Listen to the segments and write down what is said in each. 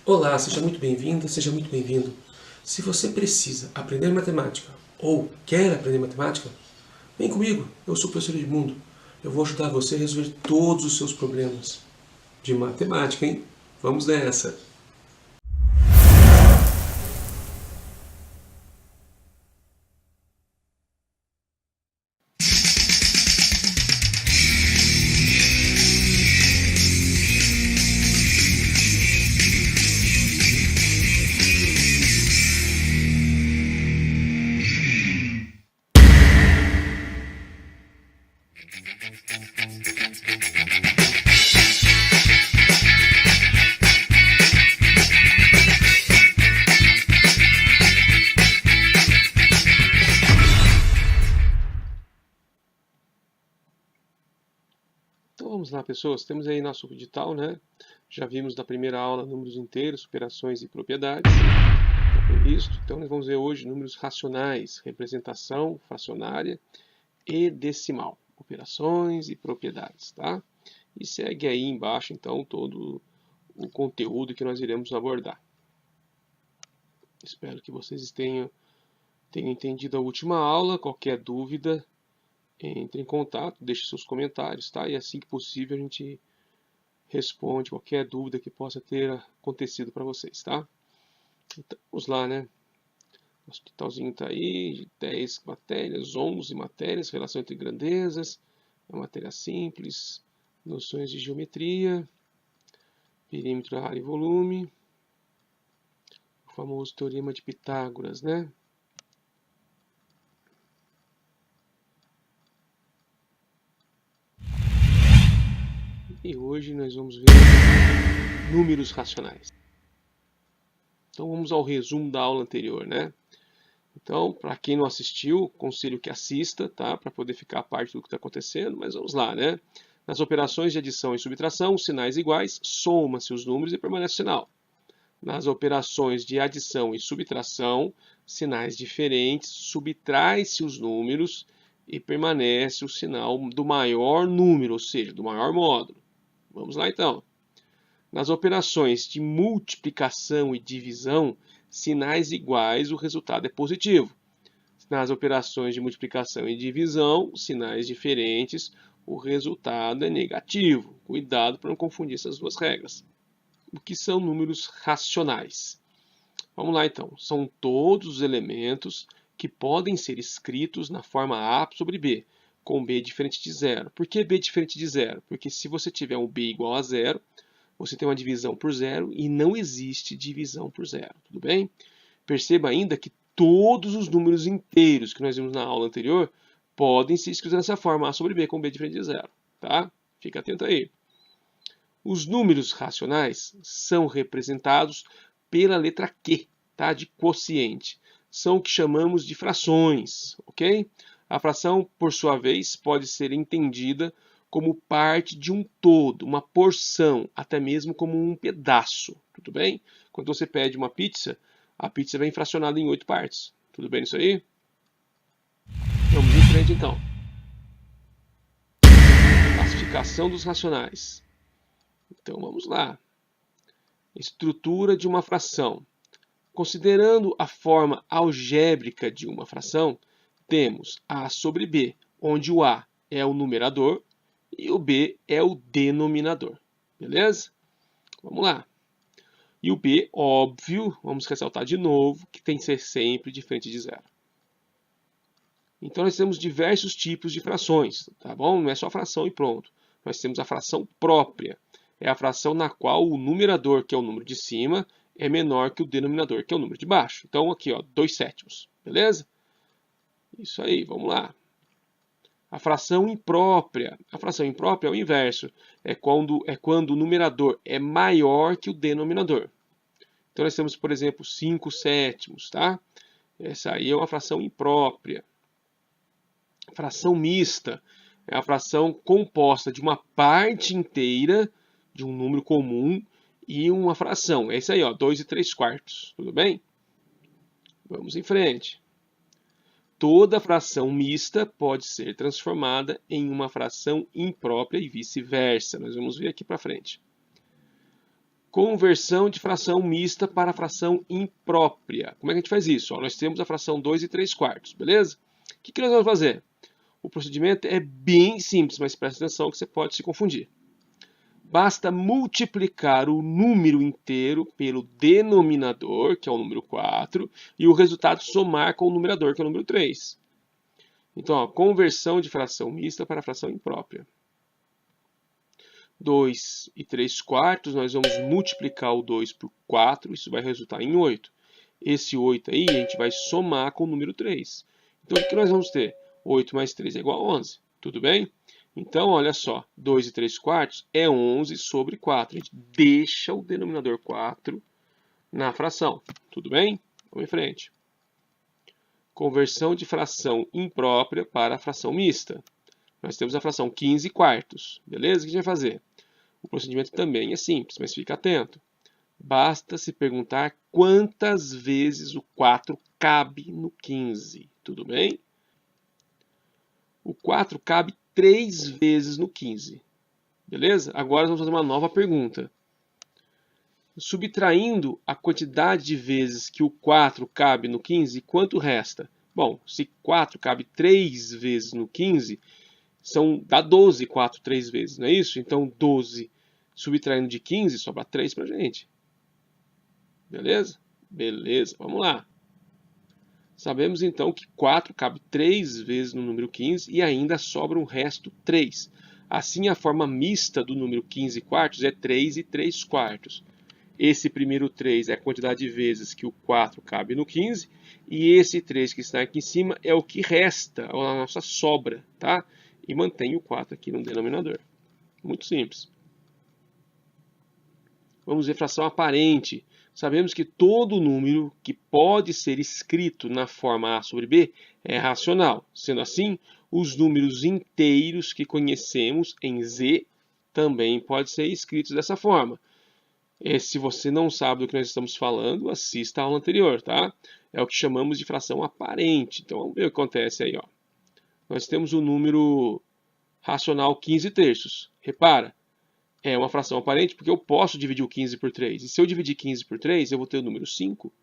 Olá, seja muito bem-vinda, seja muito bem-vindo. Se você precisa aprender matemática ou quer aprender matemática, vem comigo, eu sou o professor Edmundo. Eu vou ajudar você a resolver todos os seus problemas de matemática, hein? Vamos nessa! Então vamos lá, pessoas. Temos aí nosso edital, né? Já vimos na primeira aula números inteiros, operações e propriedades. Está previsto. Então nós vamos ver hoje números racionais, representação fracionária e decimal, operações e propriedades, tá? E segue aí embaixo, então, todo o conteúdo que nós iremos abordar. Espero que vocês tenham entendido a última aula. Qualquer dúvida, entre em contato, deixe seus comentários, tá? E assim que possível a gente responde qualquer dúvida que possa ter acontecido para vocês, tá? Então, vamos lá, né? Nosso totalzinho está aí, 10 matérias, 11 matérias, relação entre grandezas, a matéria simples, noções de geometria, perímetro, área e volume, o famoso teorema de Pitágoras, né? E hoje nós vamos ver números racionais. Então vamos ao resumo da aula anterior, né? Então, para quem não assistiu, aconselho que assista, tá? Para poder ficar a parte do que está acontecendo, mas vamos lá, né? Nas operações de adição e subtração, sinais iguais, soma-se os números e permanece o sinal. Nas operações de adição e subtração, sinais diferentes, subtrai-se os números e permanece o sinal do maior número, ou seja, do maior módulo. Vamos lá então. Nas operações de multiplicação e divisão, sinais iguais, o resultado é positivo. Nas operações de multiplicação e divisão, sinais diferentes, o resultado é negativo. Cuidado para não confundir essas duas regras. O que são números racionais? Vamos lá então. São todos os elementos que podem ser escritos na forma A sobre B, com B diferente de zero. Por que B diferente de zero? Porque se você tiver um B igual a zero, você tem uma divisão por zero e não existe divisão por zero, tudo bem? Perceba ainda que todos os números inteiros que nós vimos na aula anterior podem ser escritos dessa forma, A sobre B com B diferente de zero, tá? Fica atento aí. Os números racionais são representados pela letra Q, tá? De quociente. São o que chamamos de frações, ok? A fração, por sua vez, pode ser entendida como parte de um todo, uma porção, até mesmo como um pedaço, tudo bem? Quando você pede uma pizza, a pizza vem fracionada em 8 partes, tudo bem isso aí? Vamos em frente então. Classificação dos racionais. Então vamos lá. Estrutura de uma fração. Considerando a forma algébrica de uma fração, temos A sobre B, onde o A é o numerador e o B é o denominador. Beleza? Vamos lá. E o B, óbvio, vamos ressaltar de novo, que tem que ser sempre diferente de zero. Então nós temos diversos tipos de frações, tá bom? Não é só fração e pronto. Nós temos a fração própria. É a fração na qual o numerador, que é o número de cima, é menor que o denominador, que é o número de baixo. Então aqui, ó, 2/7, beleza? Isso aí, vamos lá. A fração imprópria. A fração imprópria é o inverso. É quando o numerador é maior que o denominador. Então nós temos, por exemplo, 5/7, tá? Essa aí é uma fração imprópria. Fração mista é a fração composta de uma parte inteira de um número comum e uma fração. É isso aí, ó, 2 3/4. Tudo bem? Vamos em frente. Toda fração mista pode ser transformada em uma fração imprópria e vice-versa. Nós vamos ver aqui para frente. Conversão de fração mista para fração imprópria. Como é que a gente faz isso? Ó, nós temos a fração 2 e 3/4, beleza? O que nós vamos fazer? O procedimento é bem simples, mas preste atenção que você pode se confundir. Basta multiplicar o número inteiro pelo denominador, que é o número 4, e o resultado somar com o numerador, que é o número 3. Então, ó, conversão de fração mista para fração imprópria. 2 e 3/4, nós vamos multiplicar o 2 por 4, isso vai resultar em 8. Esse 8 aí a gente vai somar com o número 3. Então, o que nós vamos ter? 8 mais 3 é igual a 11, tudo bem? Então, olha só, 2 e 3/4 é 11 sobre 4. A gente deixa o denominador 4 na fração, tudo bem? Vamos em frente. Conversão de fração imprópria para fração mista. Nós temos a fração 15/4, beleza? O que a gente vai fazer? O procedimento também é simples, mas fica atento. Basta se perguntar quantas vezes o 4 cabe no 15, tudo bem? O 4 cabe 3 vezes no 15, beleza? Agora vamos fazer uma nova pergunta. Subtraindo a quantidade de vezes que o 4 cabe no 15, quanto resta? Bom, se 4 cabe 3 vezes no 15, dá 12, 4 3 vezes, não é isso? Então 12 subtraindo de 15 sobra 3 para a gente. Beleza? Beleza, vamos lá. Sabemos então que 4 cabe 3 vezes no número 15 e ainda sobra um resto 3. Assim, a forma mista do número 15/4 é 3 e 3/4. Esse primeiro 3 é a quantidade de vezes que o 4 cabe no 15. E esse 3 que está aqui em cima é o que resta, a nossa sobra, tá? E mantém o 4 aqui no denominador. Muito simples. Vamos ver fração aparente. Sabemos que todo número que pode ser escrito na forma A sobre B é racional. Sendo assim, os números inteiros que conhecemos em Z também podem ser escritos dessa forma. Se você não sabe do que nós estamos falando, assista a aula anterior, tá? É o que chamamos de fração aparente. Então, vamos ver o que acontece aí, ó. Nós temos o número racional 15/3. Repara, é uma fração aparente porque eu posso dividir o 15 por 3. E se eu dividir 15 por 3, eu vou ter o número 5.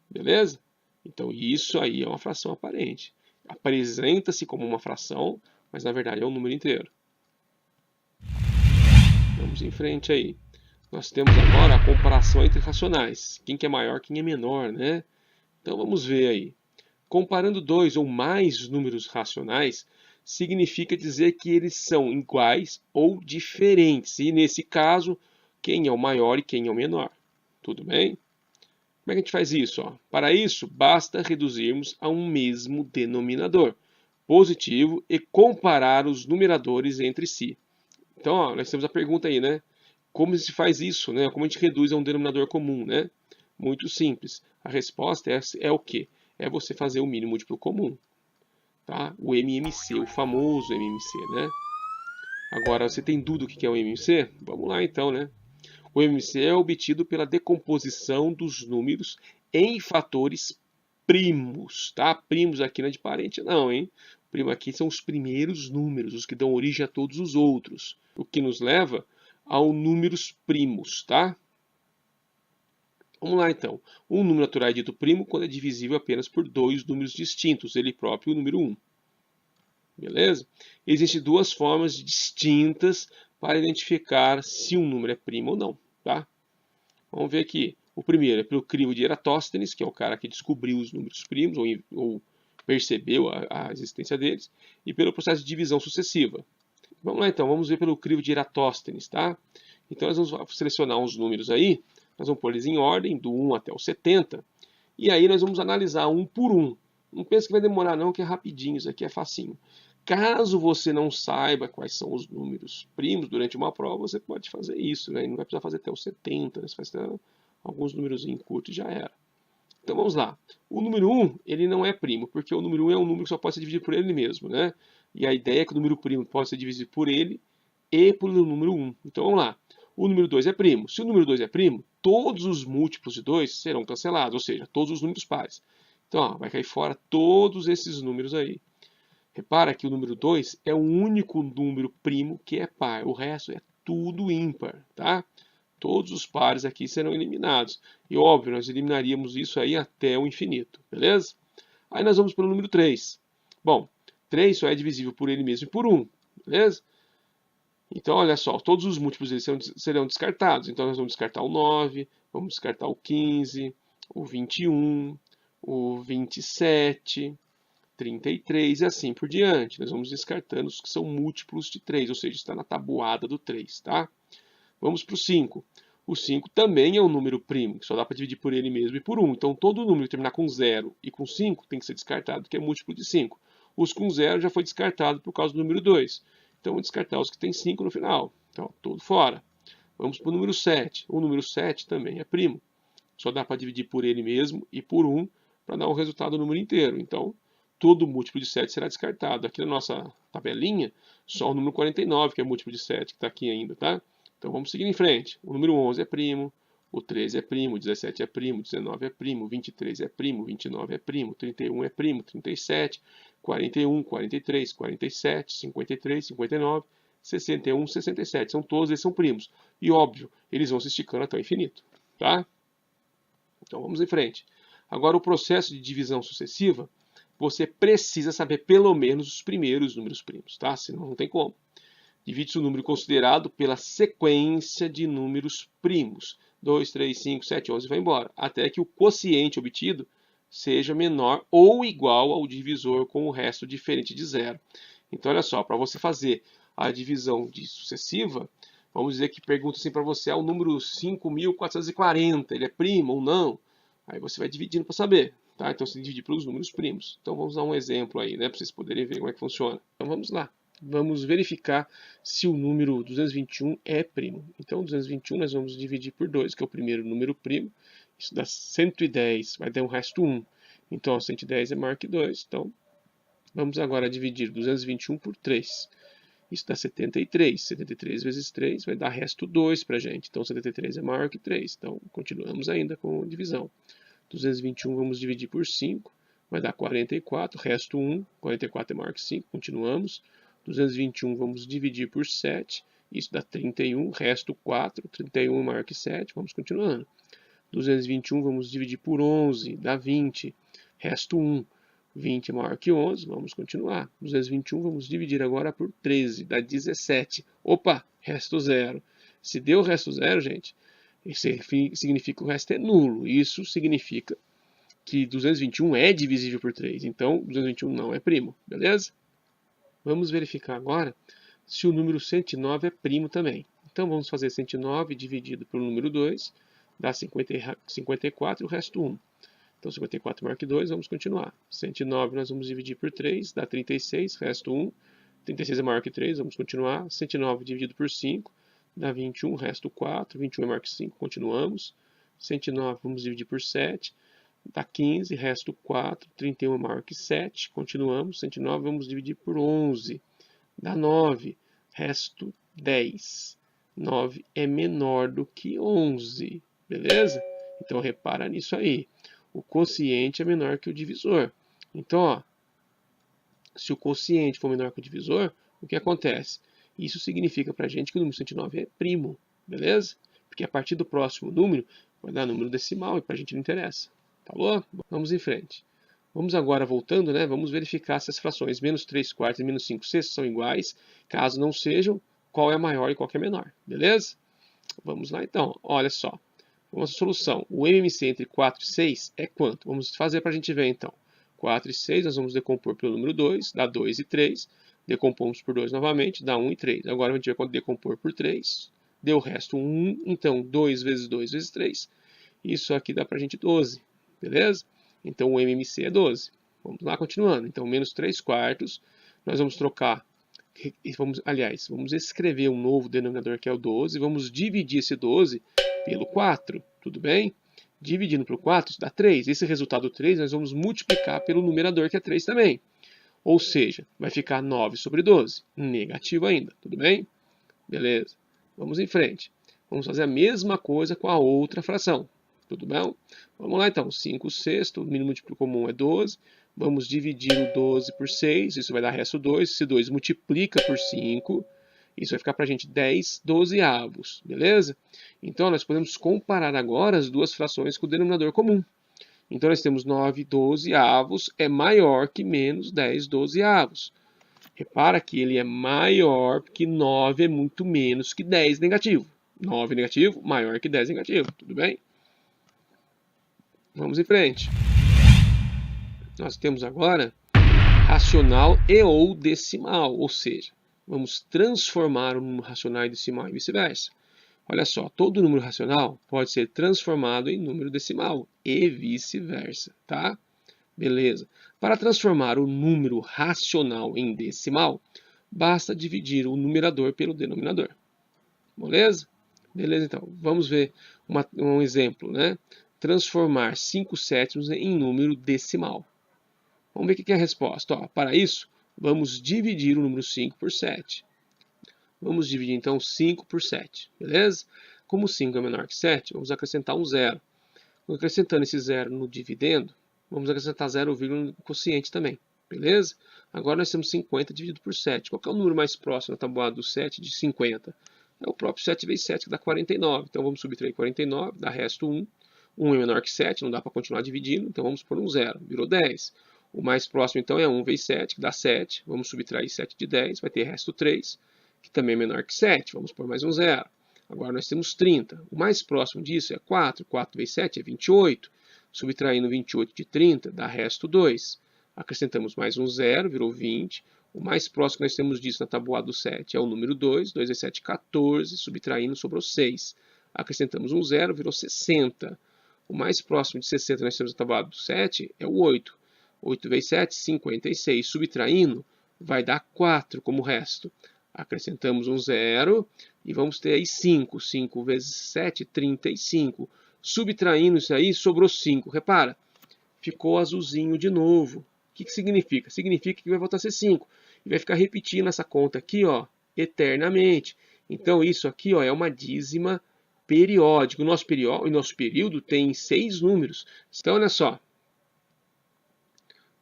Beleza? Então, isso aí é uma fração aparente. Apresenta-se como uma fração, mas na verdade é um número inteiro. Vamos em frente aí. Nós temos agora a comparação entre racionais. Quem que é maior, quem é menor, né? Então, vamos ver aí. Comparando dois ou mais números racionais, significa dizer que eles são iguais ou diferentes. E, nesse caso, quem é o maior e quem é o menor. Tudo bem? Como é que a gente faz isso? Ó? Para isso, basta reduzirmos a um mesmo denominador positivo e comparar os numeradores entre si. Então, ó, nós temos a pergunta aí, né? Como se faz isso, né? Como a gente reduz a um denominador comum, né? Muito simples. A resposta é o quê? É você fazer o mínimo múltiplo comum. Tá? O MMC, o famoso MMC, né? Agora, você tem dúvida do que é o MMC? Vamos lá então, né? O MMC é obtido pela decomposição dos números em fatores primos, tá? Primos aqui não é de parente não, hein? Primo aqui são os primeiros números, os que dão origem a todos os outros. O que nos leva aos números primos, tá? Vamos lá então. Um número natural é dito primo quando é divisível apenas por dois números distintos, ele próprio e o número 1. Beleza? Existem duas formas distintas para identificar se um número é primo ou não, tá? Vamos ver aqui. O primeiro é pelo crivo de Eratóstenes, que é o cara que descobriu os números primos ou percebeu a existência deles, e pelo processo de divisão sucessiva. Vamos lá então, vamos ver pelo crivo de Eratóstenes, tá? Então nós vamos selecionar uns números aí, nós vamos pôr eles em ordem, do 1 até o 70, e aí nós vamos analisar um por um. Não pense que vai demorar não, que é rapidinho, isso aqui é facinho. Caso você não saiba quais são os números primos durante uma prova, você pode fazer isso, né? Não vai precisar fazer até o 70, né? Você faz até alguns números curtos e já era. Então vamos lá. O número 1, ele não é primo, porque o número 1 é um número que só pode ser dividido por ele mesmo, né? E a ideia é que o número primo pode ser dividido por ele e pelo número 1. Então vamos lá. O número 2 é primo. Se o número 2 é primo, todos os múltiplos de 2 serão cancelados, ou seja, todos os números pares. Então, ó, vai cair fora todos esses números aí. Repara que o número 2 é o único número primo que é par. O resto é tudo ímpar, tá? Todos os pares aqui serão eliminados. E óbvio, nós eliminaríamos isso aí até o infinito, beleza? Aí nós vamos para o número 3. Bom, 3 só é divisível por ele mesmo e por 1, beleza? Então, olha só, todos os múltiplos deles serão descartados. Então, nós vamos descartar o 9, vamos descartar o 15, o 21, o 27, 33 e assim por diante. Nós vamos descartando os que são múltiplos de 3, ou seja, está na tabuada do 3, tá? Vamos para o 5. O 5 também é um número primo, que só dá para dividir por ele mesmo e por 1. Então, todo número que terminar com 0 e com 5 tem que ser descartado, que é múltiplo de 5. Os com 0 já foi descartado por causa do número 2. Então, vamos descartar os que tem 5 no final. Então, tudo fora. Vamos para o número 7. O número 7 também é primo. Só dá para dividir por ele mesmo e por 1 para dar o resultado do número inteiro. Então, todo múltiplo de 7 será descartado. Aqui na nossa tabelinha, só o número 49, que é múltiplo de 7, que está aqui ainda, tá? Então vamos seguir em frente. O número 11 é primo, o 13 é primo, o 17 é primo, o 19 é primo, o 23 é primo, o 29 é primo, o 31 é primo, 37, 41, 43, 47, 53, 59, 61, 67. São todos, eles são primos. E óbvio, eles vão se esticando até o infinito, tá? Então vamos em frente. Agora o processo de divisão sucessiva, você precisa saber pelo menos os primeiros números primos, tá? Senão não tem como. Divide-se o número considerado pela sequência de números primos. 2, 3, 5, 7, 11 vai embora. Até que o quociente obtido seja menor ou igual ao divisor com o resto diferente de zero. Então, olha só, para você fazer a divisão de sucessiva, vamos dizer que pergunta assim para você, o número 5.440, ele é primo ou não? Aí você vai dividindo para saber. Tá? Então, você divide pelos números primos. Então, vamos dar um exemplo aí, né, para vocês poderem ver como é que funciona. Então, vamos lá. Vamos verificar se o número 221 é primo. Então, 221 nós vamos dividir por 2, que é o primeiro número primo. Isso dá 110, vai dar um resto 1. Então, 110 é maior que 2. Então, vamos agora dividir 221 por 3. Isso dá 73. 73 vezes 3 vai dar resto 2 para a gente. Então, 73 é maior que 3. Então, continuamos ainda com a divisão. 221 vamos dividir por 5. Vai dar 44, resto 1. 44 é maior que 5. Continuamos. 221 vamos dividir por 7, isso dá 31, resto 4, 31 é maior que 7, vamos continuando. 221 vamos dividir por 11, dá 20, resto 1, 20 é maior que 11, vamos continuar. 221 vamos dividir agora por 13, dá 17, opa, resto 0. Se deu resto 0, gente, isso significa que o resto é nulo, isso significa que 221 é divisível por 3, então 221 não é primo, beleza? Vamos verificar agora se o número 109 é primo também. Então vamos fazer 109 dividido pelo número 2, dá 54 e o resto 1. Então 54 maior que 2, vamos continuar. 109 nós vamos dividir por 3, dá 36, resto 1. 36 é maior que 3, vamos continuar. 109 dividido por 5, dá 21, resto 4. 21 é maior que 5, continuamos. 109 vamos dividir por 7. Dá 15, resto 4, 31 é maior que 7, continuamos, 109 vamos dividir por 11, dá 9, resto 10, 9 é menor do que 11, beleza? Então repara nisso aí, o quociente é menor que o divisor. Então, ó, se o quociente for menor que o divisor, o que acontece? Isso significa pra gente que o número 109 é primo, beleza? Porque a partir do próximo número, vai dar número decimal e pra gente não interessa. Falou? Vamos em frente. Vamos agora voltando, né? Vamos verificar se as frações menos 3 quartos e menos 5 sextos são iguais. Caso não sejam, qual é maior e qual é menor. Beleza? Vamos lá então. Olha só. Nossa solução. O MMC entre 4 e 6 é quanto? Vamos fazer para a gente ver então. 4 e 6 nós vamos decompor pelo número 2, dá 2 e 3. Decompomos por 2 novamente, dá 1 e 3. Agora a gente vai decompor por 3. Deu o resto 1, então 2 vezes 2 vezes 3. Isso aqui dá para a gente 12. Beleza? Então o MMC é 12. Vamos lá, continuando. Então, menos 3 quartos. Nós vamos trocar. Vamos escrever um novo denominador que é o 12. Vamos dividir esse 12 pelo 4. Tudo bem? Dividindo pelo 4, isso dá 3. Esse resultado 3 nós vamos multiplicar pelo numerador que é 3 também. Ou seja, vai ficar 9 sobre 12. Negativo ainda. Tudo bem? Beleza. Vamos em frente. Vamos fazer a mesma coisa com a outra fração. Tudo bem? Vamos lá então, 5 sexto, o mínimo múltiplo comum é 12. Vamos dividir o 12 por 6, isso vai dar resto 2. Esse 2 multiplica por 5, Isso vai ficar para a gente 10 dozeavos, beleza? Então, nós podemos comparar agora as duas frações com o denominador comum. Então, nós temos 9 dozeavos é maior que menos 10 dozeavos. Repara que ele é maior porque 9 é muito menos que 10 negativo. 9 negativo maior que 10 negativo, tudo bem? Vamos em frente. Nós temos agora racional e ou decimal, ou seja, vamos transformar o número racional em decimal e vice-versa. Olha só, todo número racional pode ser transformado em número decimal e vice-versa, tá? Beleza. Para transformar o número racional em decimal, basta dividir o numerador pelo denominador. Beleza? Beleza, então. Vamos ver um exemplo, né? Transformar 5 sétimos em número decimal. Vamos ver o que é a resposta. Ó, para isso, vamos dividir o número 5 por 7. Vamos dividir, então, 5 por 7. Beleza? Como 5 é menor que 7, vamos acrescentar um zero. Acrescentando esse zero no dividendo, vamos acrescentar 0,1 no quociente também. Beleza? Agora nós temos 50 dividido por 7. Qual é o número mais próximo na tabuada do 7 de 50? É o próprio 7 vezes 7, que dá 49. Então vamos subtrair 49, dá resto 1. 1 é menor que 7, não dá para continuar dividindo, então vamos pôr um zero. Virou 10. O mais próximo, então, é 1 vezes 7, que dá 7. Vamos subtrair 7 de 10, vai ter resto 3, que também é menor que 7. Vamos pôr mais um zero. Agora nós temos 30. O mais próximo disso é 4. 4 vezes 7 é 28. Subtraindo 28 de 30, dá resto 2. Acrescentamos mais um zero, virou 20. O mais próximo que nós temos disso na tabuada do 7 é o número 2. 2 vezes 7, 14. Subtraindo, sobrou 6. Acrescentamos um zero, virou 60. O mais próximo de 60 que nós temos na tabuada do 7 é o 8. 8 vezes 7, 56. Subtraindo, vai dar 4 como resto. Acrescentamos um zero e vamos ter aí 5. 5 vezes 7, 35. Subtraindo isso aí, sobrou 5. Repara, ficou azulzinho de novo. O que significa? Significa que vai voltar a ser 5. E vai ficar repetindo essa conta aqui, ó, eternamente. Então, isso aqui, ó, é uma dízima periódica. O nosso período tem 6 números. Então, olha só.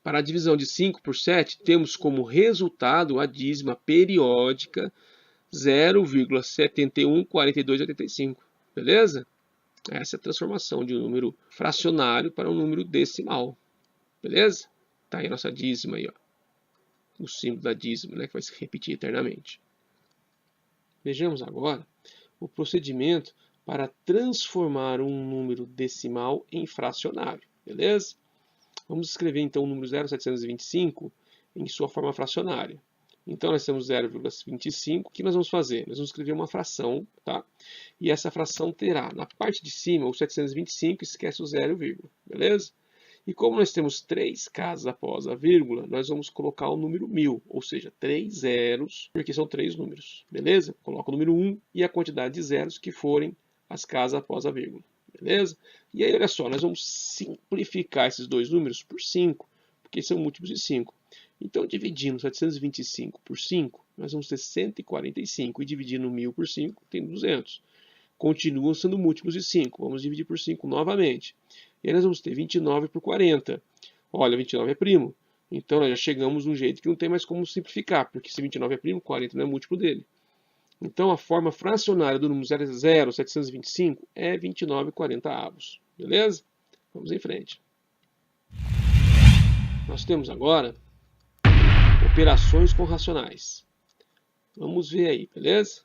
Para a divisão de 5 por 7, temos como resultado a dízima periódica 0,714285. Beleza? Essa é a transformação de um número fracionário para um número decimal. Beleza? Está aí a nossa dízima aí, ó. O símbolo da dízima, né, que vai se repetir eternamente. Vejamos agora o procedimento para transformar um número decimal em fracionário. Beleza? Vamos escrever então o número 0,725 em sua forma fracionária. Então nós temos 0,25. O que nós vamos fazer? Nós vamos escrever uma fração, tá? E essa fração terá na parte de cima o 725, esquece o 0, beleza? E como nós temos 3 casas após a vírgula, nós vamos colocar o número 1000, ou seja, 3 zeros, porque são 3 números, beleza? Coloca o número 1 e a quantidade de zeros que forem as casas após a vírgula. Beleza? E aí, olha só, nós vamos simplificar esses dois números por 5, porque são múltiplos de 5. Então, dividindo 725 por 5, nós vamos ter 145. E dividindo 1000 por 5, tem 200. Continuam sendo múltiplos de 5. Vamos dividir por 5 novamente. E aí nós vamos ter 29 por 40. Olha, 29 é primo. Então, nós já chegamos num jeito que não tem mais como simplificar, porque se 29 é primo, 40 não é múltiplo dele. Então, a forma fracionária do número 0,725 é 29/40. Beleza? Vamos em frente. Nós temos agora operações com racionais. Vamos ver aí, beleza?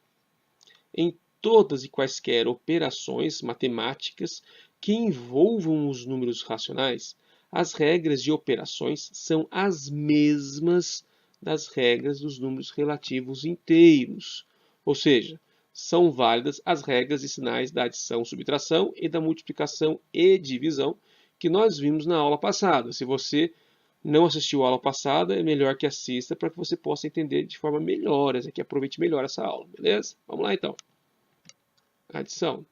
Em todas e quaisquer operações matemáticas que envolvam os números racionais, as regras de operações são as mesmas das regras dos números relativos inteiros. Ou seja, são válidas as regras e sinais da adição, subtração e da multiplicação e divisão que nós vimos na aula passada. Se você não assistiu a aula passada, é melhor que assista para que você possa entender de forma melhor, que aproveite melhor essa aula, beleza? Vamos lá então. Adição.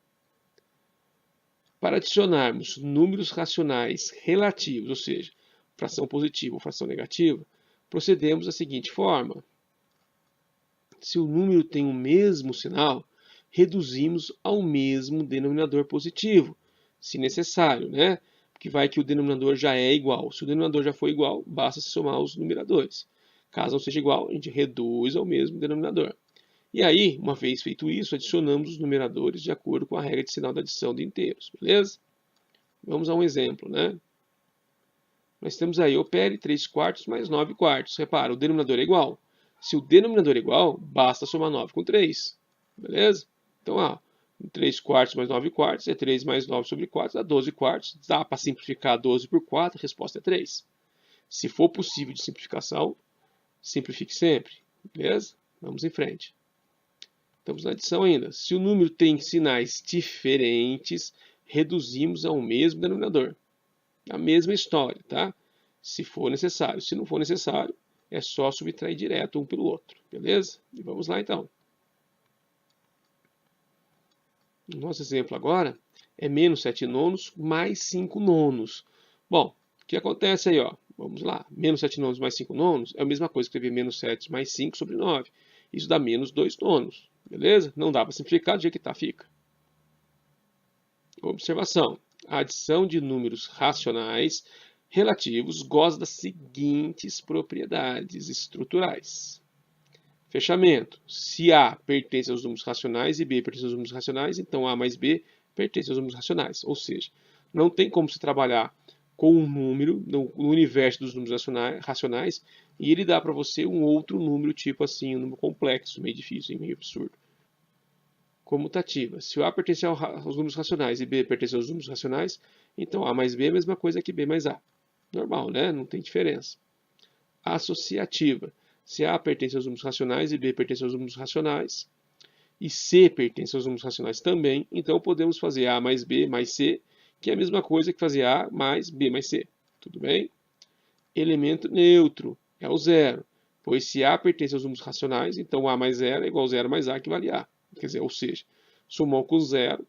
Para adicionarmos números racionais relativos, ou seja, fração positiva ou fração negativa, procedemos da seguinte forma. Se o número tem o mesmo sinal, reduzimos ao mesmo denominador positivo, se necessário, né? Porque vai que o denominador já é igual. Se o denominador já for igual, basta se somar os numeradores. Caso não seja igual, a gente reduz ao mesmo denominador. E aí, uma vez feito isso, adicionamos os numeradores de acordo com a regra de sinal da adição de inteiros, beleza? Vamos a um exemplo, né? Nós temos aí, opere 3 quartos mais 9 quartos. Repara, o denominador é igual. Se o denominador é igual, basta somar 9 com 3, beleza? Então, 3 quartos mais 9 quartos é 3 mais 9 sobre 4, dá 12 quartos. Dá para simplificar 12 por 4, a resposta é 3. Se for possível de simplificação, simplifique sempre, beleza? Vamos em frente. Estamos na adição ainda. Se o número tem sinais diferentes, reduzimos ao mesmo denominador. A mesma história, tá? Se for necessário. Se não for necessário, é só subtrair direto um pelo outro, beleza? E vamos lá então. O nosso exemplo agora é menos 7 nonos mais 5 nonos. Bom, o que acontece aí, ó? Vamos lá. Menos 7 nonos mais 5 nonos é a mesma coisa que escrever menos 7 mais 5 sobre 9. Isso dá menos 2 nonos, beleza? Não dá para simplificar, do jeito que tá, fica. Observação. A adição de números racionais relativos goza das seguintes propriedades estruturais. Fechamento. Se A pertence aos números racionais e B pertence aos números racionais, então A mais B pertence aos números racionais. Ou seja, não tem como se trabalhar com um número no universo dos números racionais e ele dá para você um outro número tipo assim, um número complexo, meio difícil, meio absurdo. Comutativa. Se o A pertence aos números racionais e B pertence aos números racionais, então A mais B é a mesma coisa que B mais A. Normal, né? Não tem diferença. Associativa. Se A pertence aos números racionais e B pertence aos números racionais, e C pertence aos números racionais também, então podemos fazer A mais B mais C, que é a mesma coisa que fazer A mais B mais C. Tudo bem? Elemento neutro é o zero, pois se A pertence aos números racionais, então A mais zero é igual a zero mais A, que vale A. Quer dizer, ou seja, somou com zero,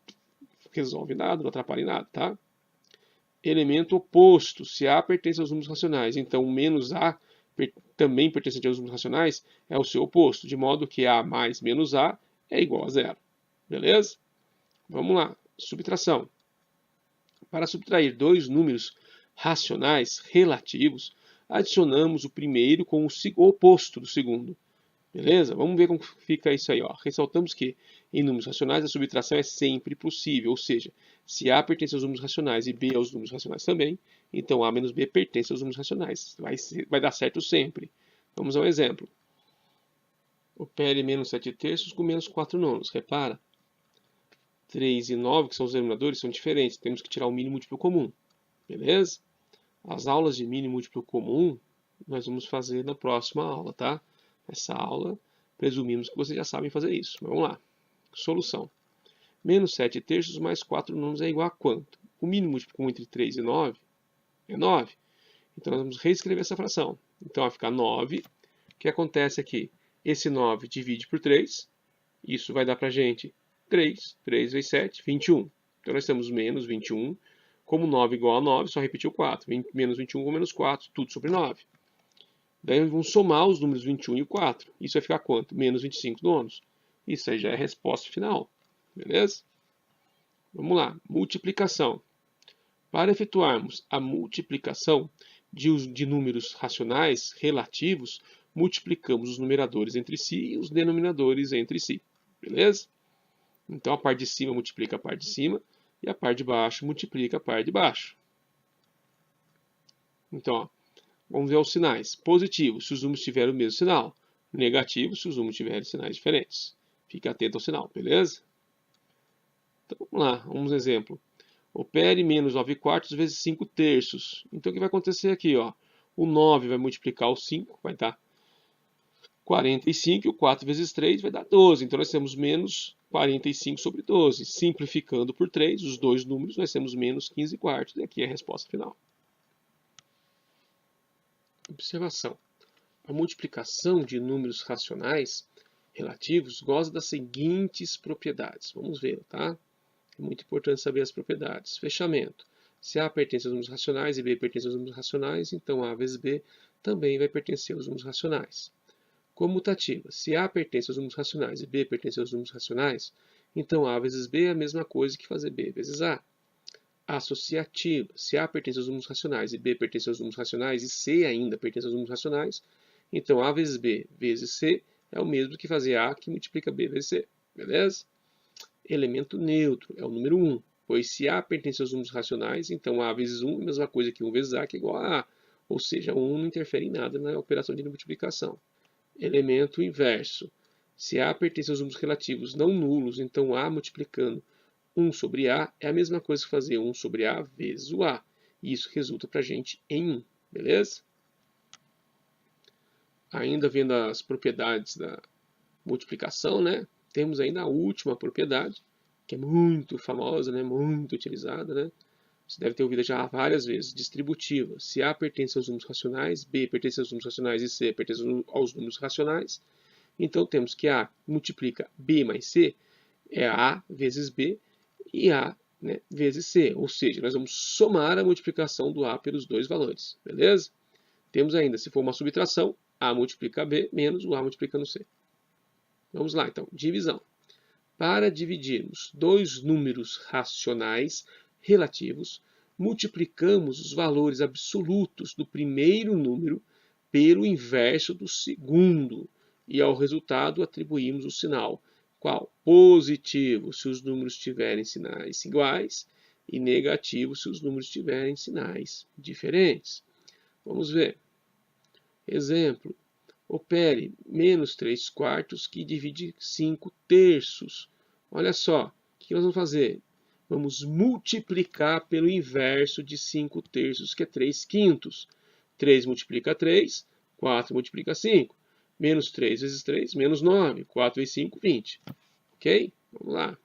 resolve nada, não atrapalha em nada, tá? Elemento oposto, se A pertence aos números racionais, então menos A também pertencente aos números racionais é o seu oposto, de modo que A mais menos A é igual a zero. Beleza? Vamos lá, subtração. Para subtrair dois números racionais relativos, adicionamos o primeiro com o oposto do segundo. Beleza? Vamos ver como fica isso aí. Ó. Ressaltamos que em números racionais a subtração é sempre possível, ou seja, se A pertence aos números racionais e B aos números racionais também, então A menos B pertence aos números racionais. Vai dar certo sempre. Vamos ao exemplo. Opere menos 7 terços com menos 4 nonos. Repara, 3 e 9, que são os denominadores, são diferentes. Temos que tirar o mínimo múltiplo comum. Beleza? As aulas de mínimo múltiplo comum nós vamos fazer na próxima aula, tá? Essa aula, presumimos que vocês já sabem fazer isso. Vamos lá. Solução. Menos 7 terços mais 4 nonos é igual a quanto? O mínimo múltiplo comum entre 3 e 9 é 9. Então, nós vamos reescrever essa fração. Então, vai ficar 9. O que acontece aqui? Esse 9 divide por 3. Isso vai dar para a gente 3. 3 vezes 7, 21. Então, nós temos menos 21. Como 9 é igual a 9, só repetir o 4. Menos 21 com menos 4, tudo sobre 9. Daí vamos somar os números 21 e o 4. Isso vai ficar quanto? Menos 25 nonos. Isso aí já é a resposta final. Beleza? Vamos lá. Multiplicação. Para efetuarmos a multiplicação de números racionais relativos, multiplicamos os numeradores entre si e os denominadores entre si. Beleza? Então a parte de cima multiplica a parte de cima e a parte de baixo multiplica a parte de baixo. Então, ó, vamos ver os sinais. Positivo, se os números tiverem o mesmo sinal. Negativo, se os números tiverem sinais diferentes. Fique atento ao sinal, beleza? Então, vamos lá, vamos um exemplo. Opere menos 9 quartos vezes 5 terços. Então, o que vai acontecer aqui? Ó? O 9 vai multiplicar o 5, vai dar 45, e o 4 vezes 3 vai dar 12. Então, nós temos menos 45 sobre 12. Simplificando por 3, os dois números, nós temos menos 15 quartos. E aqui é a resposta final. Observação. A multiplicação de números racionais relativos goza das seguintes propriedades. Vamos ver, tá? É muito importante saber as propriedades. Fechamento. Se A pertence aos números racionais e B pertence aos números racionais, então A vezes B também vai pertencer aos números racionais. Comutativa. Se A pertence aos números racionais e B pertence aos números racionais, então A vezes B é a mesma coisa que fazer B vezes A. Associativa. Se A pertence aos números racionais e B pertence aos números racionais e C ainda pertence aos números racionais, então A vezes B vezes C é o mesmo que fazer A que multiplica B vezes C, beleza? Elemento neutro é o número 1, pois se A pertence aos números racionais, então A vezes 1 é a mesma coisa que 1 vezes A, que é igual a A. Ou seja, 1 não interfere em nada na operação de multiplicação. Elemento inverso. Se A pertence aos números relativos não nulos, então A multiplicando 1 sobre A é a mesma coisa que fazer 1 sobre A vezes o A. E isso resulta para a gente em 1, beleza? Ainda vendo as propriedades da multiplicação, né? Temos ainda a última propriedade, que é muito famosa, né? Muito utilizada, né? Você deve ter ouvido já várias vezes. Distributiva. Se A pertence aos números racionais, B pertence aos números racionais e C pertence aos números racionais, então temos que A multiplica B mais C é A vezes B e A, né, vezes C. Ou seja, nós vamos somar a multiplicação do A pelos dois valores. Beleza? Temos ainda, se for uma subtração, A multiplica B menos o A multiplicando C. Vamos lá, então. Divisão. Para dividirmos dois números racionais relativos, multiplicamos os valores absolutos do primeiro número pelo inverso do segundo e ao resultado atribuímos o sinal. Qual? Positivo se os números tiverem sinais iguais e negativo se os números tiverem sinais diferentes. Vamos ver. Exemplo. Opere menos 3 quartos que divide 5 terços. Olha só, o que nós vamos fazer? Vamos multiplicar pelo inverso de 5 terços, que é 3 quintos. 3 multiplica 3, 4 multiplica 5. Menos 3 vezes 3, menos 9. 4 vezes 5, 20. Ok? Vamos lá.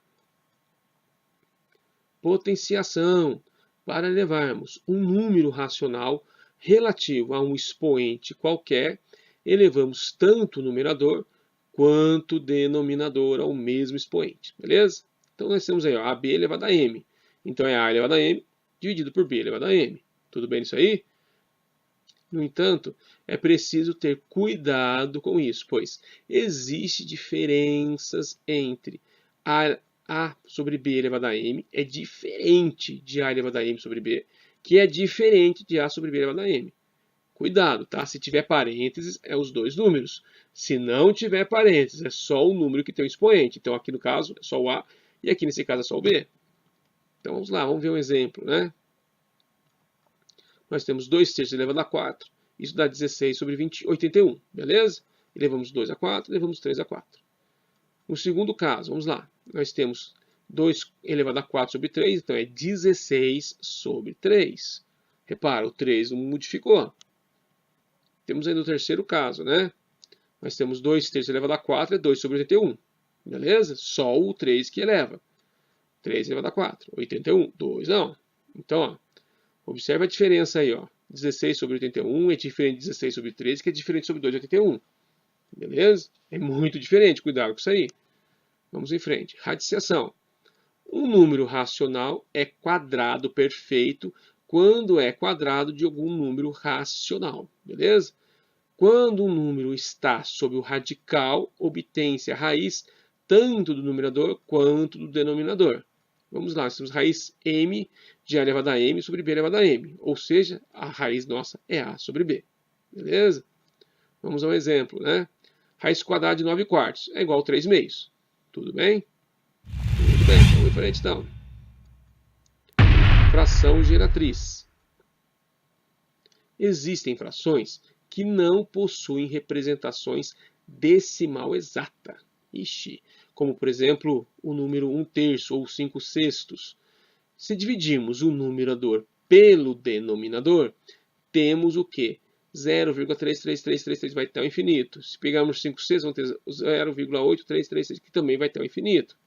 Potenciação. Para elevarmos um número racional relativo a um expoente qualquer, elevamos tanto o numerador quanto o denominador ao mesmo expoente. Beleza? Então nós temos aí ó, AB elevado a M. Então é A elevado a M dividido por B elevado a M. Tudo bem isso aí? No entanto, é preciso ter cuidado com isso, pois existem diferenças entre A sobre B elevado a M, é diferente de A elevado a M sobre B, que é diferente de A sobre B elevado a M. Cuidado, tá? Se tiver parênteses, é os dois números. Se não tiver parênteses, é só o número que tem o expoente. Então, aqui no caso, é só o A, e aqui nesse caso é só o B. Então, vamos lá, vamos ver um exemplo, né? Nós temos 2 terços elevado a 4. Isso dá 16 sobre 81, beleza? E levamos 2 a 4, levamos 3 a 4. No segundo caso, vamos lá. Nós temos 2 elevado a 4 sobre 3, então é 16 sobre 3. Repara, o 3 não modificou. Temos ainda o terceiro caso, né? Nós temos 2 terços elevado a 4, é 2 sobre 81. Beleza? Só o 3 que eleva. 3 elevado a 4, 81. 2 não. Então, ó, observa a diferença aí, ó. 16 sobre 81 é diferente de 16 sobre 13, que é diferente sobre 2 de 81. Beleza? É muito diferente, cuidado com isso aí. Vamos em frente. Radiciação. Um número racional é quadrado perfeito quando é quadrado de algum número racional. Beleza? Quando um número está sob o radical, obtém-se a raiz tanto do numerador quanto do denominador. Vamos lá, nós temos raiz m de A elevado a m sobre B elevado a m. Ou seja, a raiz nossa é A sobre B. Beleza? Vamos a um exemplo, né? Raiz quadrada de 9 quartos é igual a 3 meios. Tudo bem? Tudo bem, vamos em frente então. Fração geratriz. Existem frações que não possuem representações decimal exata. Ixi, como por exemplo o número 1 terço ou 5 sextos. Se dividirmos o numerador pelo denominador, temos o quê? 0,33333 vai até o infinito. Se pegarmos 5 sextos, vamos ter 0,8336, que também vai até o infinito.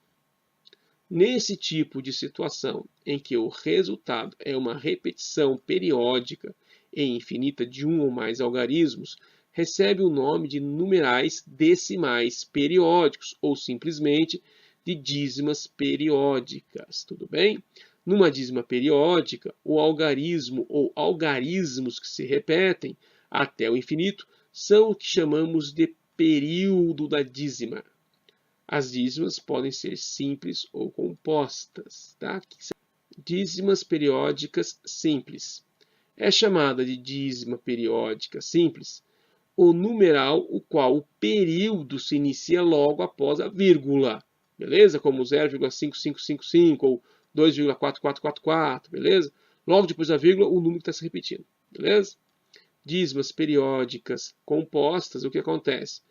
Nesse tipo de situação, em que o resultado é uma repetição periódica e infinita de um ou mais algarismos, recebe o nome de numerais decimais periódicos, ou simplesmente de dízimas periódicas. Tudo bem? Numa dízima periódica, o algarismo ou algarismos que se repetem até o infinito são o que chamamos de período da dízima. As dízimas podem ser simples ou compostas. Tá? Dízimas periódicas simples. É chamada de dízima periódica simples o numeral o qual o período se inicia logo após a vírgula. Beleza? Como 0,5555 ou 2,4444, beleza? Logo depois da vírgula, o número está se repetindo, beleza? Dízimas periódicas compostas, o que acontece?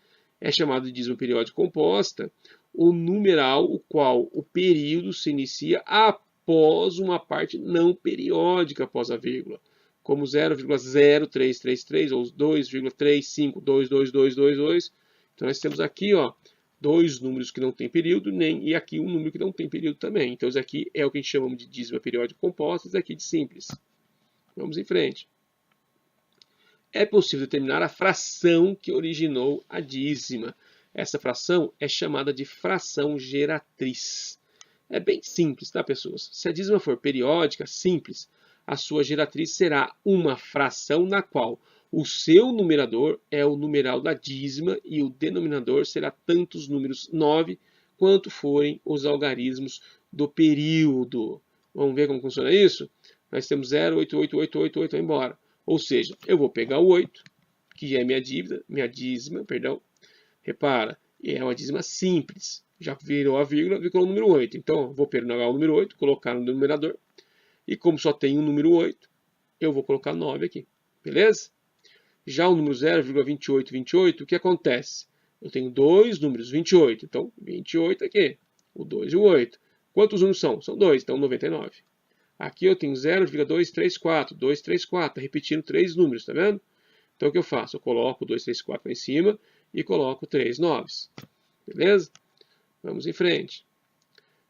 É chamado de dízima periódica composta o numeral o qual o período se inicia após uma parte não periódica após a vírgula, como 0,0333 ou 2,35222222. Então nós temos aqui, ó, dois números que não têm período, e aqui um número que não tem período também. Então isso aqui é o que a gente chama de dízima periódica composta, isso aqui de simples. Vamos em frente. É possível determinar a fração que originou a dízima. Essa fração é chamada de fração geratriz. É bem simples, tá, pessoas? Se a dízima for periódica, simples, a sua geratriz será uma fração na qual o seu numerador é o numeral da dízima e o denominador será tantos números 9 quanto forem os algarismos do período. Vamos ver como funciona isso? Nós temos 0,88888, vai embora. Ou seja, eu vou pegar o 8, que é minha dízima, perdão. Repara, é uma dízima simples. Já virou a vírgula, ficou o número 8. Então, vou pegar o número 8, colocar no numerador. E como só tem um número 8, eu vou colocar 9 aqui. Beleza? Já o número 0,2828, o que acontece? Eu tenho dois números, 28. Então, 28 aqui. O 2 e o 8. Quantos números são? São 2, então 99. Aqui eu tenho 0,234, 234, repetindo 3 números, tá vendo? Então o que eu faço? Eu coloco 234 lá em cima e coloco 3 noves. Beleza? Vamos em frente.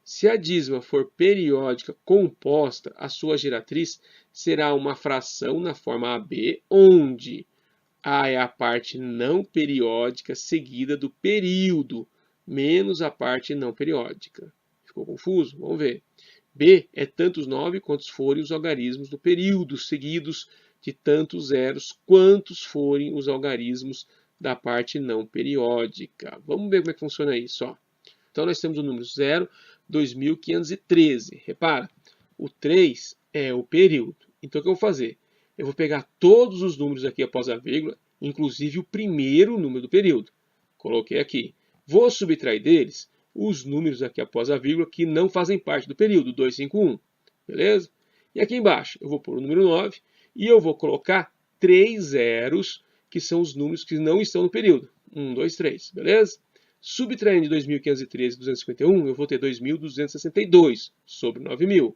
Se a dízima for periódica composta, a sua geratriz será uma fração na forma AB, onde A é a parte não periódica seguida do período, menos a parte não periódica. Ficou confuso? Vamos ver. B é tantos 9 quantos forem os algarismos do período, seguidos de tantos zeros quantos forem os algarismos da parte não periódica. Vamos ver como é que funciona isso. Ó. Então nós temos o número 0, 2513. Repara, o 3 é o período. Então o que eu vou fazer? Eu vou pegar todos os números aqui após a vírgula, inclusive o primeiro número do período. Coloquei aqui. Vou subtrair deles os números aqui após a vírgula que não fazem parte do período, 251, beleza? E aqui embaixo eu vou pôr o número 9 e eu vou colocar 3 zeros, que são os números que não estão no período, 1, 2, 3, beleza? Subtraindo de 2.513 e 251, eu vou ter 2.262 sobre 9.000.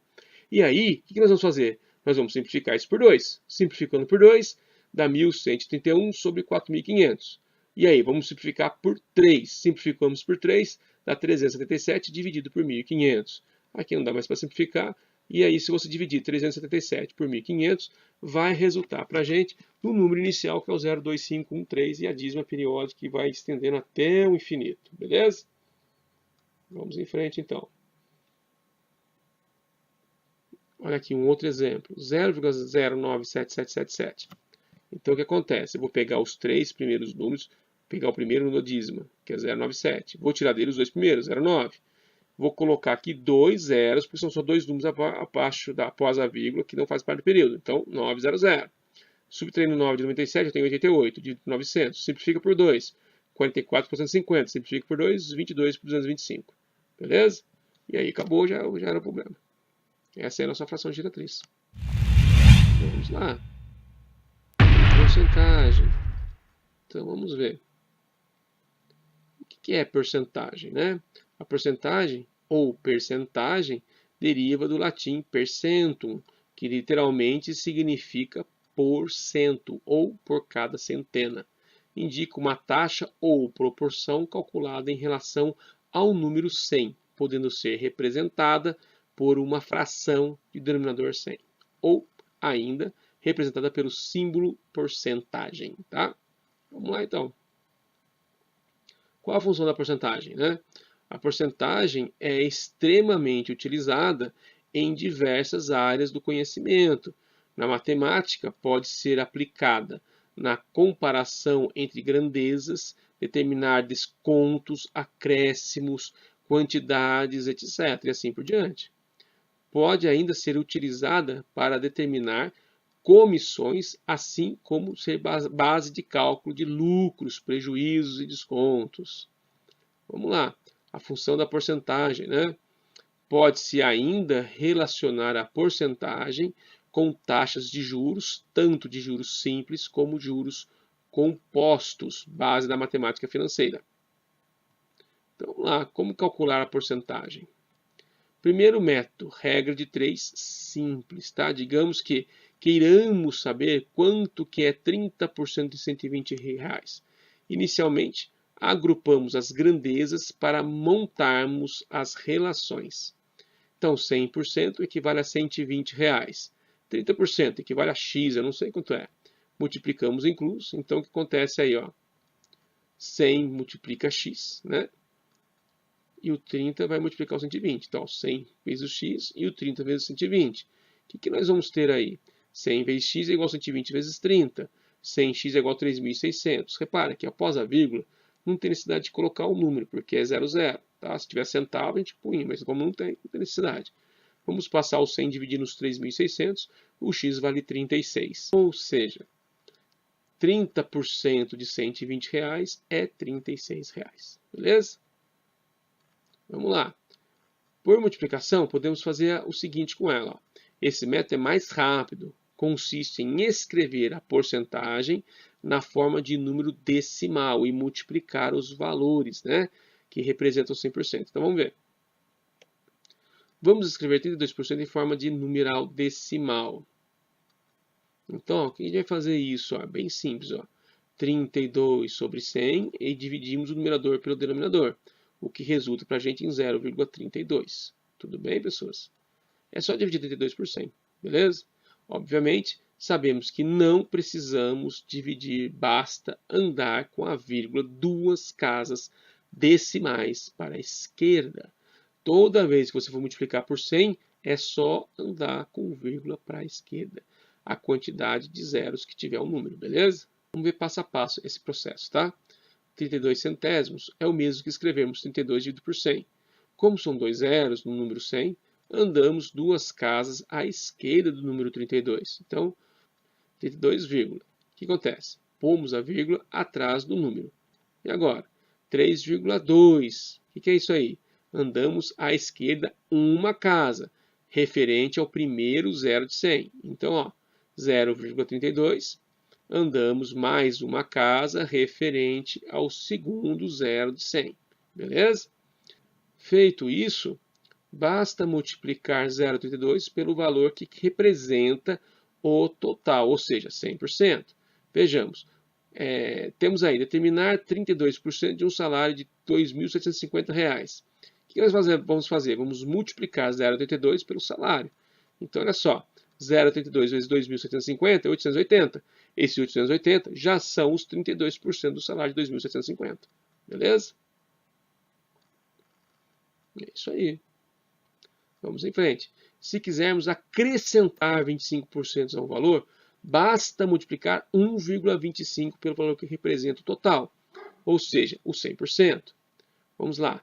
E aí, o que nós vamos fazer? Nós vamos simplificar isso por 2. Simplificando por 2, dá 1.131 sobre 4.500. E aí, vamos simplificar por 3. Simplificamos por 3, dá 377 dividido por 1.500. Aqui não dá mais para simplificar. E aí, se você dividir 377 por 1.500, vai resultar para a gente no número inicial, que é o 02513, e a dízima periódica que vai estendendo até o infinito. Beleza? Vamos em frente, então. Olha aqui um outro exemplo. 0,097777. Então, o que acontece? Eu vou pegar os 3 primeiros números, pegar o primeiro número da dízima, que é 097. Vou tirar dele os 2 primeiros, 09. Vou colocar aqui 2 zeros, porque são só 2 números abaixo após a vírgula, que não faz parte do período. Então, 900. Subtraindo 9 de 97, eu tenho 88 de 900. Simplifica por 2. 44 por 150. Simplifica por 2, 22 por 225. Beleza? E aí acabou, já era o problema. Essa é a nossa fração geratriz. Vamos lá. Porcentagem. Então, vamos ver. O que é porcentagem, né? A porcentagem, ou percentagem, deriva do latim percentum, que literalmente significa por cento, ou por cada centena. Indica uma taxa ou proporção calculada em relação ao número 100, podendo ser representada por uma fração de denominador 100, ou ainda representada pelo símbolo porcentagem. Tá? Vamos lá, então. Qual a função da porcentagem, né? A porcentagem é extremamente utilizada em diversas áreas do conhecimento. Na matemática, pode ser aplicada na comparação entre grandezas, determinar descontos, acréscimos, quantidades, etc. e assim por diante. Pode ainda ser utilizada para determinar comissões, assim como ser base de cálculo de lucros, prejuízos e descontos. Vamos lá, a função da porcentagem, né? Pode-se ainda relacionar a porcentagem com taxas de juros, tanto de juros simples como juros compostos, base da matemática financeira. Então, vamos lá, como calcular a porcentagem? Primeiro método, regra de 3 simples, tá? Digamos que queiramos saber quanto que é 30% de R$120. Inicialmente, agrupamos as grandezas para montarmos as relações. Então, 100% equivale a R$120. 30% equivale a X, eu não sei quanto é. Multiplicamos incluso, então o que acontece aí? Ó? 100 multiplica X, né? E o 30 vai multiplicar o 120. Então, 100 vezes o x e o 30 vezes o 120. O que nós vamos ter aí? 100 vezes x é igual a 120 vezes 30. 100x é igual a 3.600. Repara que após a vírgula, não tem necessidade de colocar o número, porque é 0, 0. Tá? Se tiver centavo, a gente punha, mas como não tem necessidade. Vamos passar o 100 dividindo os 3.600, o x vale 36. Ou seja, 30% de R$120 é R$36. Beleza? Vamos lá. Por multiplicação, podemos fazer o seguinte com ela. Ó. Esse método é mais rápido. Consiste em escrever a porcentagem na forma de número decimal e multiplicar os valores, né, que representam 100%. Então, vamos ver. Vamos escrever 32% em forma de numeral decimal. Então, ó, quem vai fazer isso? Ó, bem simples. Ó. 32 sobre 100 e dividimos o numerador pelo denominador, o que resulta para a gente em 0,32. Tudo bem, pessoas? É só dividir 32 por 100, beleza? Obviamente, sabemos que não precisamos dividir, basta andar com a vírgula 2 casas decimais para a esquerda. Toda vez que você for multiplicar por 100, é só andar com vírgula para a esquerda. A quantidade de zeros que tiver o número, beleza? Vamos ver passo a passo esse processo, tá? 32 centésimos é o mesmo que escrevermos 32 dividido por 100. Como são dois zeros no número 100, andamos 2 casas à esquerda do número 32. Então, 32, vírgula. O que acontece? Pomos a vírgula atrás do número. E agora? 3,2. O que é isso aí? Andamos à esquerda uma casa, referente ao primeiro zero de 100. Então, ó, 0,32. Andamos mais uma casa referente ao segundo zero de 100. Beleza? Feito isso, basta multiplicar 0,32 pelo valor que representa o total, ou seja, 100%. Vejamos, temos aí determinar 32% de um salário de R$ 2.750. O que nós vamos fazer? Vamos multiplicar 0,32 pelo salário. Então, olha só, 0,32 vezes 2.750 é 880. Esses 880 já são os 32% do salário de 2.750. Beleza? É isso aí. Vamos em frente. Se quisermos acrescentar 25% ao valor, basta multiplicar 1,25 pelo valor que representa o total, ou seja, o 100%. Vamos lá.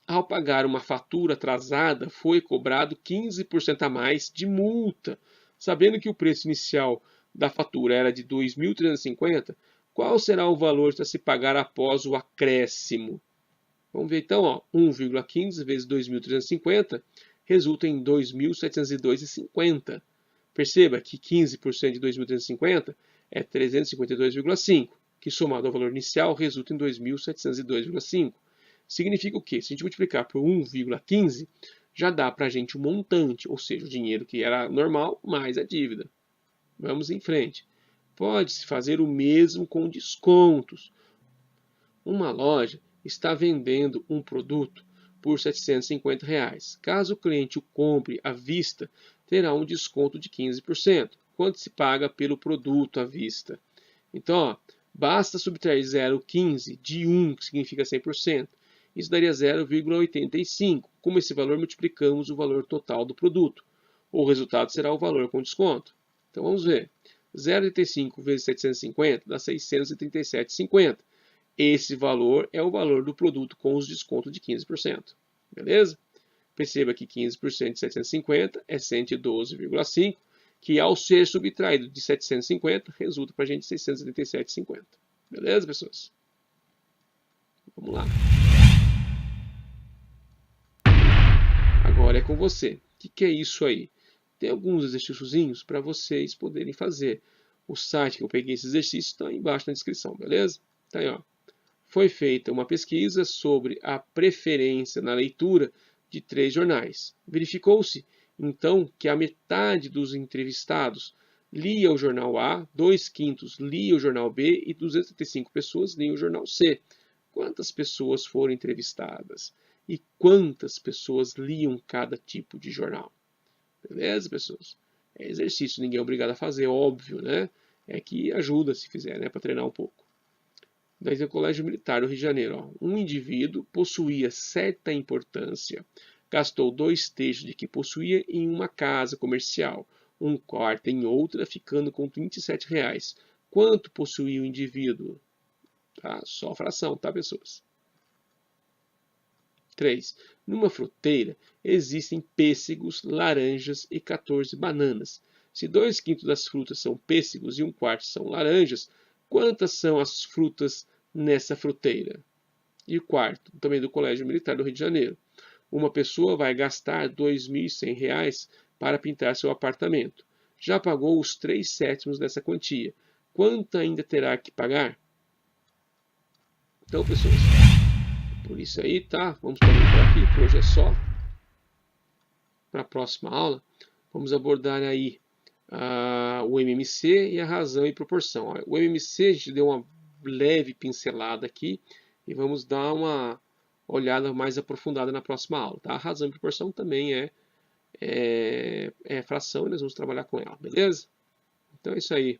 Ao pagar uma fatura atrasada, foi cobrado 15% a mais de multa. Sabendo que o preço inicial da fatura era de R$ 2.350, qual será o valor a se pagar após o acréscimo? Vamos ver então, 1,15 vezes 2.350 resulta em 2.702,50. Perceba que 15% de 2.350 é 352,5, que somado ao valor inicial resulta em 2.702,5. Significa o quê? Se a gente multiplicar por 1,15, já dá para a gente o montante, ou seja, o dinheiro que era normal mais a dívida. Vamos em frente. Pode-se fazer o mesmo com descontos. Uma loja está vendendo um produto por R$ 750. Caso o cliente o compre à vista, terá um desconto de 15%, quanto se paga pelo produto à vista. Então, basta subtrair 0,15 de 1, que significa 100%. Isso daria 0,85. Como esse valor, multiplicamos o valor total do produto. O resultado será o valor com desconto. Então, vamos ver. 0,85 vezes 750 dá 637,50. Esse valor é o valor do produto com os descontos de 15%. Beleza? Perceba que 15% de 750 é 112,5, que ao ser subtraído de 750, resulta para a gente 677,50. Beleza, pessoas? Vamos lá. Agora é com você. O que é isso aí? Tem alguns exercíciozinhos para vocês poderem fazer. O site que eu peguei esse exercício está aí embaixo na descrição, beleza? Tá aí, ó. Foi feita uma pesquisa sobre a preferência na leitura de 3 jornais. Verificou-se, então, que a metade dos entrevistados lia o jornal A, 2/5 lia o jornal B e 275 pessoas liam o jornal C. Quantas pessoas foram entrevistadas? E quantas pessoas liam cada tipo de jornal? Beleza, pessoas? É exercício, ninguém é obrigado a fazer, óbvio, né? É que ajuda se fizer, né? Para treinar um pouco. Daí tem o Colégio Militar do Rio de Janeiro. Ó. Um indivíduo possuía certa importância. Gastou 2/3 de que possuía em uma casa comercial, um quarto em outra, ficando com R$27. Quanto possuía o indivíduo? Tá? Só fração, tá, pessoas? 3. Numa fruteira existem pêssegos, laranjas e 14 bananas. Se 2/5 das frutas são pêssegos e 1/4 são laranjas, quantas são as frutas nessa fruteira? E o quarto, também do Colégio Militar do Rio de Janeiro. Uma pessoa vai gastar R$2.100 para pintar seu apartamento. Já pagou os 3/7 dessa quantia. Quanto ainda terá que pagar? Então, pessoas, por isso aí, tá? Vamos parar por aqui, por hoje é só. Para a próxima aula, vamos abordar aí o MMC e a razão e proporção. Ó, o MMC a gente deu uma leve pincelada aqui e vamos dar uma olhada mais aprofundada na próxima aula. Tá? A razão e proporção também é fração e nós vamos trabalhar com ela, beleza? Então é isso aí.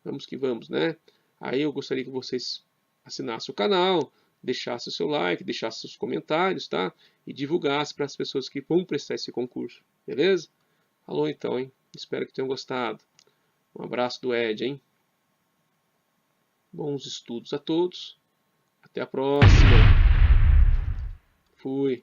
Vamos que vamos, né? Aí eu gostaria que vocês assinassem o canal, deixassem o seu like, deixassem seus comentários, tá? E divulgassem para as pessoas que vão prestar esse concurso, beleza? Falou então, hein? Espero que tenham gostado. Um abraço do Ed, hein? Bons estudos a todos. Até a próxima. Fui.